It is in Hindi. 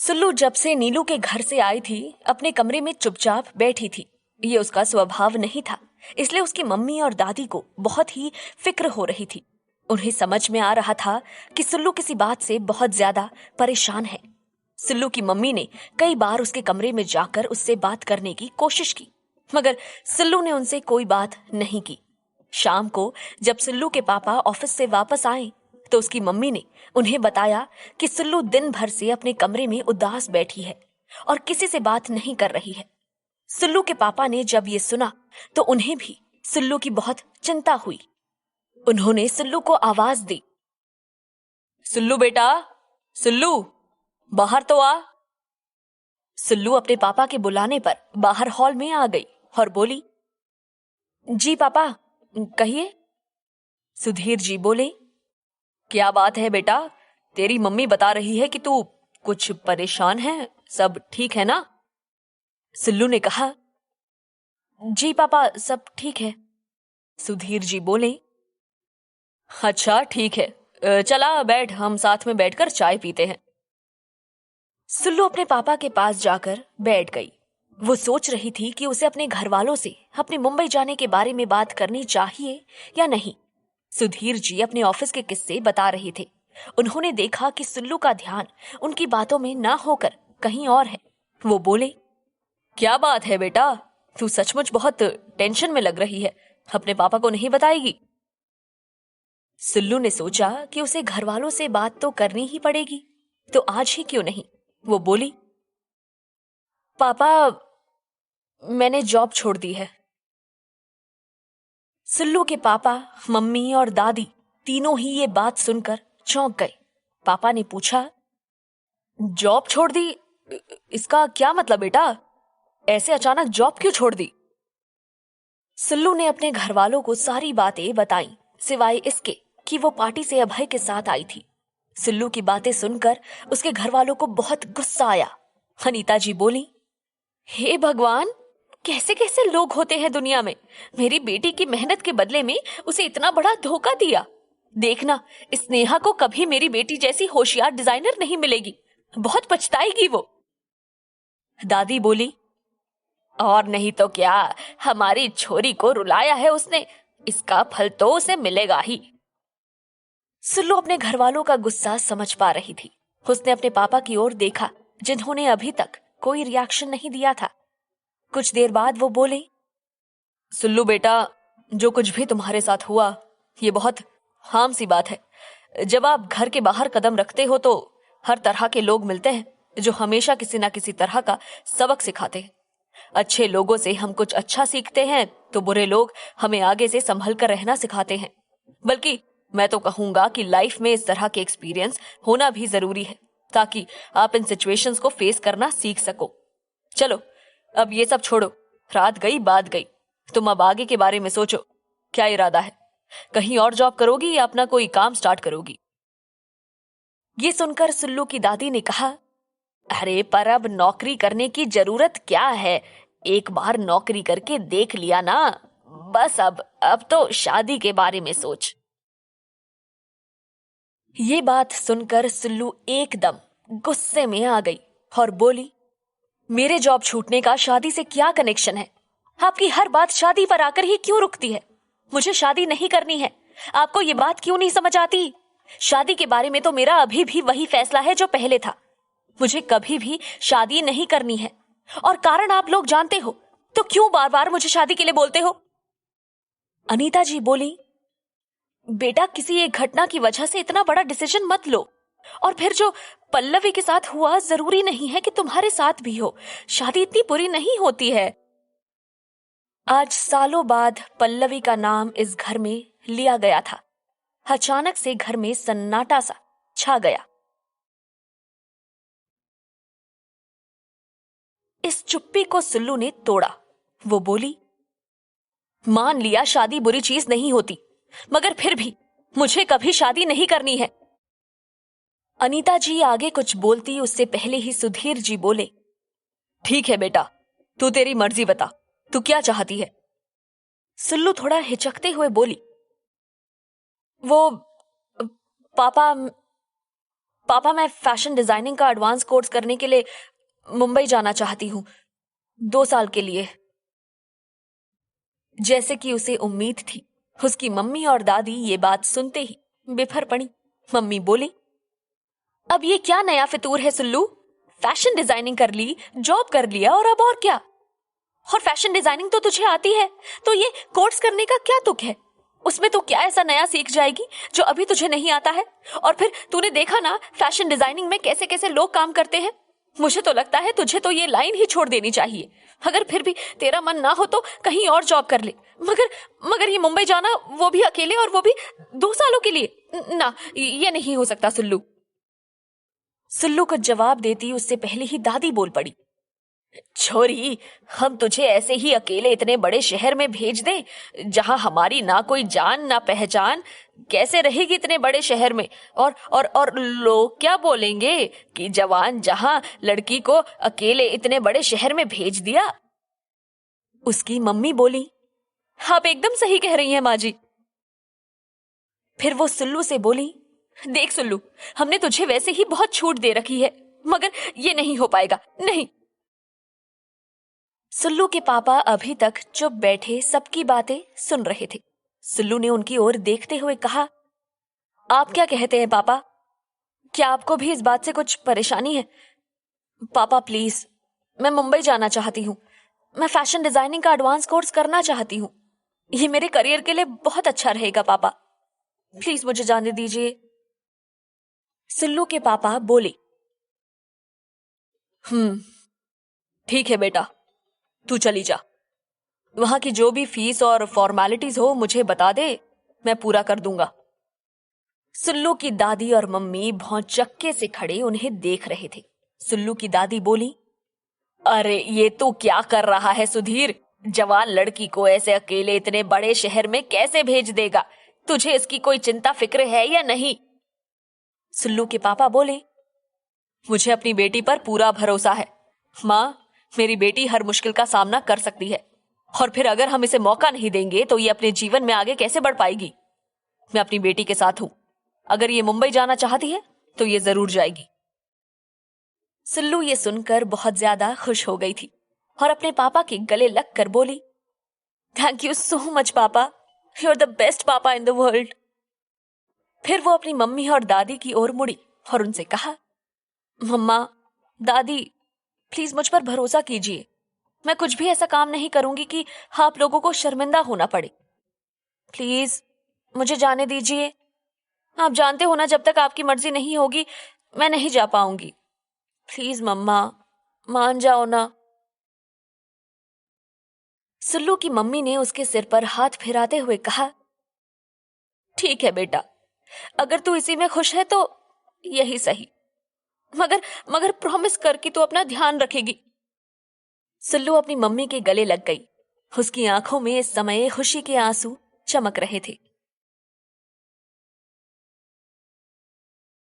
सुल्लू जब से नीलू के घर से आई थी, अपने कमरे में चुपचाप बैठी थी। ये उसका स्वभाव नहीं था, इसलिए उसकी मम्मी और दादी को बहुत ही फिक्र हो रही थी। उन्हें समझ में आ रहा था कि सुल्लू किसी बात से बहुत ज्यादा परेशान है। सुल्लू की मम्मी ने कई बार उसके कमरे में जाकर उससे बात करने की कोशिश की, मगर सुल्लू ने उनसे कोई बात नहीं की। शाम को जब सुल्लू के पापा ऑफिस से वापस आए तो उसकी मम्मी ने उन्हें बताया कि सुल्लू दिन भर से अपने कमरे में उदास बैठी है और किसी से बात नहीं कर रही है। सुल्लू के पापा ने जब ये सुना तो उन्हें भी सुल्लू की बहुत चिंता हुई। उन्होंने सुल्लू को आवाज दी, सुल्लू बेटा, सुल्लू, बाहर तो आ। सुल्लू अपने पापा के बुलाने पर बाहर हॉल में आ गई और बोली, जी पापा, कहिए। सुधीर जी बोले, क्या बात है बेटा, तेरी मम्मी बता रही है कि तू कुछ परेशान है, सब ठीक है ना? सुल्लू ने कहा, जी पापा, सब ठीक है। सुधीर जी बोले, अच्छा ठीक है, चला बैठ, हम साथ में बैठकर चाय पीते हैं। सुल्लू अपने पापा के पास जाकर बैठ गई। वो सोच रही थी कि उसे अपने घर वालों से अपने मुंबई जाने के बारे में बात करनी चाहिए या नहीं। सुधीर जी अपने ऑफिस के किस्से बता रहे थे। उन्होंने देखा कि सुल्लू का ध्यान उनकी बातों में ना होकर कहीं और है। वो बोले, क्या बात है बेटा, तू सचमुच बहुत टेंशन में लग रही है, अपने पापा को नहीं बताएगी? सुल्लू ने सोचा कि उसे घर वालों से बात तो करनी ही पड़ेगी, तो आज ही क्यों नहीं। वो बोली, पापा, मैंने जॉब छोड़ दी है। सुल्लू के पापा, मम्मी और दादी तीनों ही ये बात सुनकर चौंक गए। पापा ने पूछा, जॉब छोड़ दी? इसका क्या मतलब बेटा? ऐसे अचानक जॉब क्यों छोड़ दी? सुल्लू ने अपने घर वालों को सारी बातें बताईं, सिवाय इसके कि वो पार्टी से अभय के साथ आई थी। सुल्लू की बातें सुनकर उसके घर वालों को बहुत गुस्सा आया। अनीता जी बोली, हे भगवान, कैसे कैसे लोग होते हैं दुनिया में। मेरी बेटी की मेहनत के बदले में उसे इतना बड़ा धोखा दिया। देखना, इस नेहा को कभी मेरी बेटी जैसी होशियार डिजाइनर नहीं मिलेगी, बहुत पछताएगी वो। दादी बोली, और नहीं तो क्या, हमारी छोरी को रुलाया है उसने, इसका फल तो उसे मिलेगा ही। सुल्लू अपने घर वालों का गुस्सा समझ पा रही थी। उसने अपने पापा की ओर देखा, जिन्होंने अभी तक कोई रिएक्शन नहीं दिया था। कुछ देर बाद वो बोले, सुल्लू बेटा, जो कुछ भी तुम्हारे साथ हुआ ये बहुत हाम सी बात है। जब आप घर के बाहर कदम रखते हो तो हर तरह के लोग मिलते हैं जो हमेशा किसी ना किसी तरह का सबक सिखाते हैं। अच्छे लोगों से हम कुछ अच्छा सीखते हैं तो बुरे लोग हमें आगे से संभल कर रहना सिखाते हैं। बल्कि मैं तो कहूंगा कि लाइफ में इस तरह के एक्सपीरियंस होना भी जरूरी है, ताकि आप इन सिचुएशंस को फेस करना सीख सको। चलो अब ये सब छोड़ो, रात गई बात गई, तुम अब आगे के बारे में सोचो। क्या इरादा है? कहीं और जॉब करोगी या अपना कोई काम स्टार्ट करोगी? ये सुनकर सुल्लू की दादी ने कहा, अरे पर अब नौकरी करने की जरूरत क्या है, एक बार नौकरी करके देख लिया ना, बस अब तो शादी के बारे में सोच। ये बात सुनकर सुल्लू एकदम गुस्से में आ गई और बोली, मेरे जॉब छूटने का शादी से क्या कनेक्शन है? आपकी हर बात शादी पर आकर ही क्यों रुकती है? मुझे शादी नहीं करनी है। आपको ये बात क्यों नहीं समझ आती? शादी के बारे में तो मेरा अभी भी वही फैसला है जो पहले था। मुझे कभी भी शादी नहीं करनी है, और कारण आप लोग जानते हो, तो क्यों बार बार मुझे शादी के लिए बोलते हो? अनीता जी बोली, बेटा, किसी एक घटना की वजह से इतना बड़ा डिसीजन मत लो। और फिर जो पल्लवी के साथ हुआ, जरूरी नहीं है कि तुम्हारे साथ भी हो। शादी इतनी बुरी नहीं होती है। आज सालों बाद पल्लवी का नाम इस घर में लिया गया था। अचानक से घर में सन्नाटा सा छा गया। इस चुप्पी को सुल्लू ने तोड़ा। वो बोली, मान लिया शादी बुरी चीज नहीं होती, मगर फिर भी मुझे कभी शादी नहीं करनी है। अनीता जी आगे कुछ बोलती उससे पहले ही सुधीर जी बोले, ठीक है बेटा, तू तेरी मर्जी बता, तू क्या चाहती है? सुल्लू थोड़ा हिचकते हुए बोली, वो पापा पापा, मैं फैशन डिजाइनिंग का एडवांस कोर्स करने के लिए मुंबई जाना चाहती हूँ, 2 साल के लिए। जैसे कि उसे उम्मीद थी, उसकी मम्मी और दादी ये बात सुनते ही बिफर पड़ी। मम्मी बोली, अब ये क्या नया फितूर है सुल्लू? फैशन डिजाइनिंग कर ली, जॉब कर लिया, और क्या? और फैशन डिजाइनिंग तो तुझे आती है, तो ये कोर्स करने का क्या तुक है? उसमें तो क्या ऐसा नया सीख जाएगी जो अभी तुझे नहीं आता है? और फिर तूने देखा ना फैशन डिजाइनिंग में कैसे कैसे लोग काम करते हैं। मुझे तो लगता है तुझे तो ये लाइन ही छोड़ देनी चाहिए। अगर फिर भी तेरा मन ना हो तो कहीं और जॉब कर ले, मगर मगर ये मुंबई जाना, वो भी अकेले, और वो भी 2 सालों के लिए, ना, ये नहीं हो सकता सुल्लू। सुल्लू को जवाब देती उससे पहले ही दादी बोल पड़ी, छोरी, हम तुझे ऐसे ही अकेले इतने बड़े शहर में भेज दें जहां हमारी ना कोई जान ना पहचान? कैसे रहेगी इतने बड़े शहर में? और लोग क्या बोलेंगे कि जवान जहां लड़की को अकेले इतने बड़े शहर में भेज दिया? उसकी मम्मी बोली, आप एकदम सही कह रही हैं माँ जी। फिर वो सुल्लू से बोली, देख सुल्लू, हमने तुझे वैसे ही बहुत छूट दे रखी है, मगर ये नहीं हो पाएगा, नहीं। सुल्लू के पापा अभी तक चुप बैठे सबकी बातें सुन रहे थे। सुल्लू ने उनकी ओर देखते हुए कहा, आप क्या कहते हैं पापा? क्या आपको भी इस बात से कुछ परेशानी है? पापा प्लीज, मैं मुंबई जाना चाहती हूँ। मैं फैशन डिजाइनिंग का एडवांस कोर्स करना चाहती हूँ। ये मेरे करियर के लिए बहुत अच्छा रहेगा पापा, प्लीज मुझे जाने दीजिए। सुल्लू के पापा बोले, ठीक है बेटा, तू चली जा। वहां की जो भी फीस और फॉर्मेलिटीज हो मुझे बता दे, मैं पूरा कर दूंगा। सुल्लू की दादी और मम्मी भौचक्के से खड़े उन्हें देख रहे थे। सुल्लू की दादी बोली, अरे ये तू क्या कर रहा है सुधीर? जवान लड़की को ऐसे अकेले इतने बड़े शहर में कैसे भेज देगा? तुझे इसकी कोई चिंता फिक्र है या नहीं? सुल्लू के पापा बोले, मुझे अपनी बेटी पर पूरा भरोसा है माँ। मेरी बेटी हर मुश्किल का सामना कर सकती है, और फिर अगर हम इसे मौका नहीं देंगे तो ये अपने जीवन में आगे कैसे बढ़ पाएगी? मैं अपनी बेटी के साथ हूं। अगर ये मुंबई जाना चाहती है तो ये जरूर जाएगी। सुल्लू ये सुनकर बहुत ज्यादा खुश हो गई थी और अपने पापा के गले लग कर बोली, थैंक यू सो मच पापा, यू आर द बेस्ट पापा इन द वर्ल्ड। फिर वो अपनी मम्मी और दादी की ओर मुड़ी और उनसे कहा, मम्मा, दादी, प्लीज मुझ पर भरोसा कीजिए। मैं कुछ भी ऐसा काम नहीं करूंगी कि आप लोगों को शर्मिंदा होना पड़े। प्लीज मुझे जाने दीजिए। आप जानते हो ना, जब तक आपकी मर्जी नहीं होगी मैं नहीं जा पाऊंगी। प्लीज मम्मा, मान जाओ ना। सुल्लू की मम्मी ने उसके सिर पर हाथ फिराते हुए कहा, ठीक है बेटा, अगर तू इसी में खुश है तो यही सही, मगर मगर प्रॉमिस कर कि तू अपना ध्यान रखेगी। सुल्लू अपनी मम्मी के गले लग गई। उसकी आंखों में इस समय खुशी के आंसू चमक रहे थे।